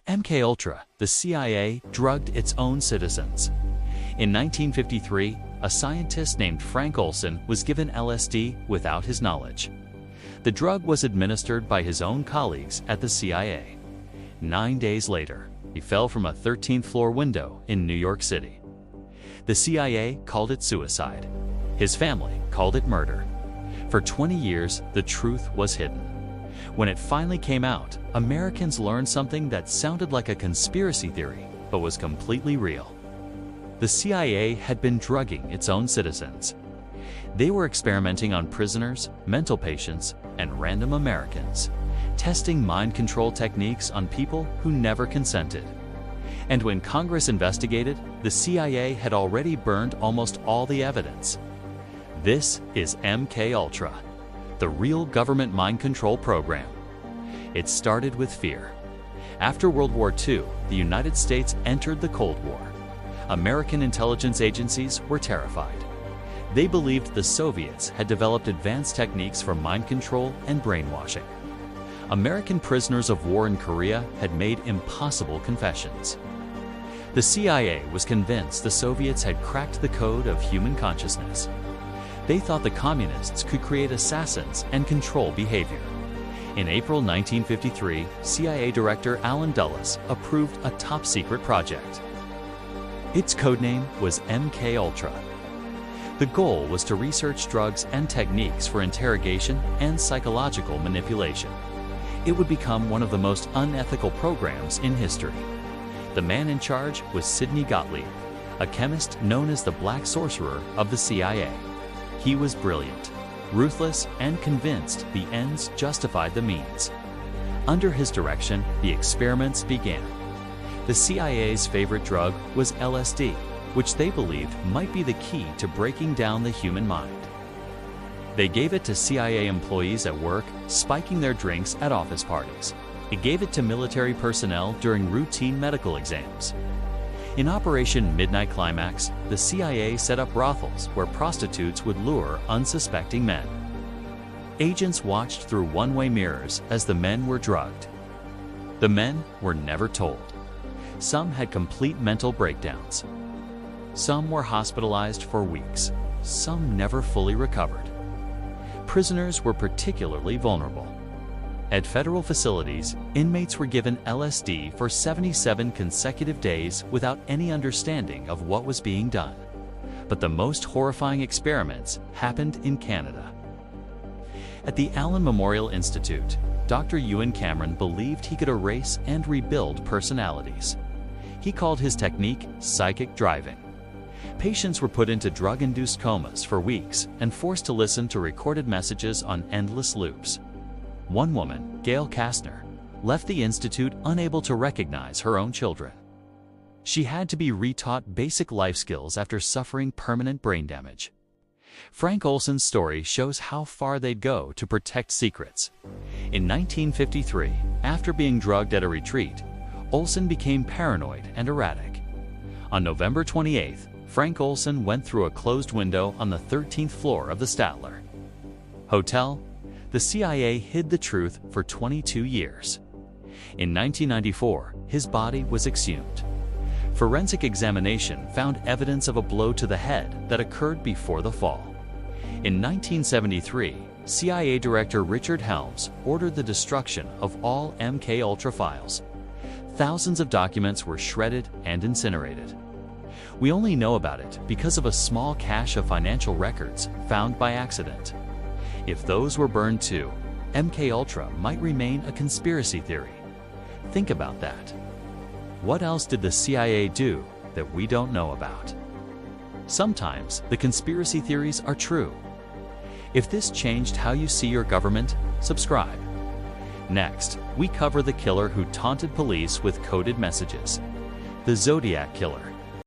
MKUltra, the CIA drugged its own citizens. In 1953, a scientist named Frank Olson was given LSD without his knowledge. The drug was administered by his own colleagues at the CIA. 9 days later, he fell from a 13th floor window in New York City. The CIA called it suicide. His family called it murder. For 20 years, the truth was hidden. When it finally came out, Americans learned something that sounded like a conspiracy theory, but was completely real. The CIA had been drugging its own citizens. They were experimenting on prisoners, mental patients, and random Americans, testing mind control techniques on people who never consented. And when Congress investigated, the CIA had already burned almost all the evidence. This is MKUltra, the real government mind control program. It started with fear. After World War II, the United States entered the Cold War. American intelligence agencies were terrified. They believed the Soviets had developed advanced techniques for mind control and brainwashing. American prisoners of war in Korea had made impossible confessions. The CIA was convinced the Soviets had cracked the code of human consciousness. They thought the communists could create assassins and control behavior. In April 1953, CIA Director Allen Dulles approved a top-secret project. Its codename was MKUltra. The goal was to research drugs and techniques for interrogation and psychological manipulation. It would become one of the most unethical programs in history. The man in charge was Sidney Gottlieb, a chemist known as the Black Sorcerer of the CIA. He was brilliant, ruthless, and convinced the ends justified the means. Under his direction, the experiments began. The CIA's favorite drug was LSD, which they believed might be the key to breaking down the human mind. They gave it to CIA employees at work, spiking their drinks at office parties. It gave it to military personnel during routine medical exams. In Operation Midnight Climax, the CIA set up brothels where prostitutes would lure unsuspecting men. Agents watched through one-way mirrors as the men were drugged. The men were never told. Some had complete mental breakdowns. Some were hospitalized for weeks. Some never fully recovered. Prisoners were particularly vulnerable. At federal facilities, inmates were given LSD for 77 consecutive days without any understanding of what was being done. But the most horrifying experiments happened in Canada. At the Allen Memorial Institute, Dr. Ewan Cameron believed he could erase and rebuild personalities. He called his technique psychic driving. Patients were put into drug-induced comas for weeks and forced to listen to recorded messages on endless loops. One woman, Gail Kastner, left the institute unable to recognize her own children. She had to be retaught basic life skills after suffering permanent brain damage. Frank Olson's story shows how far they'd go to protect secrets. In 1953, after being drugged at a retreat, Olson became paranoid and erratic. On November 28th, Frank Olson went through a closed window on the 13th floor of the Statler Hotel. The CIA hid the truth for 22 years. In 1994, his body was exhumed. Forensic examination found evidence of a blow to the head that occurred before the fall. In 1973, CIA Director Richard Helms ordered the destruction of all MKUltra files. Thousands of documents were shredded and incinerated. We only know about it because of a small cache of financial records found by accident. If those were burned too, MKUltra might remain a conspiracy theory. Think about that. What else did the CIA do that we don't know about? Sometimes the conspiracy theories are true. If this changed how you see your government, subscribe. Next, we cover the killer who taunted police with coded messages. The Zodiac Killer.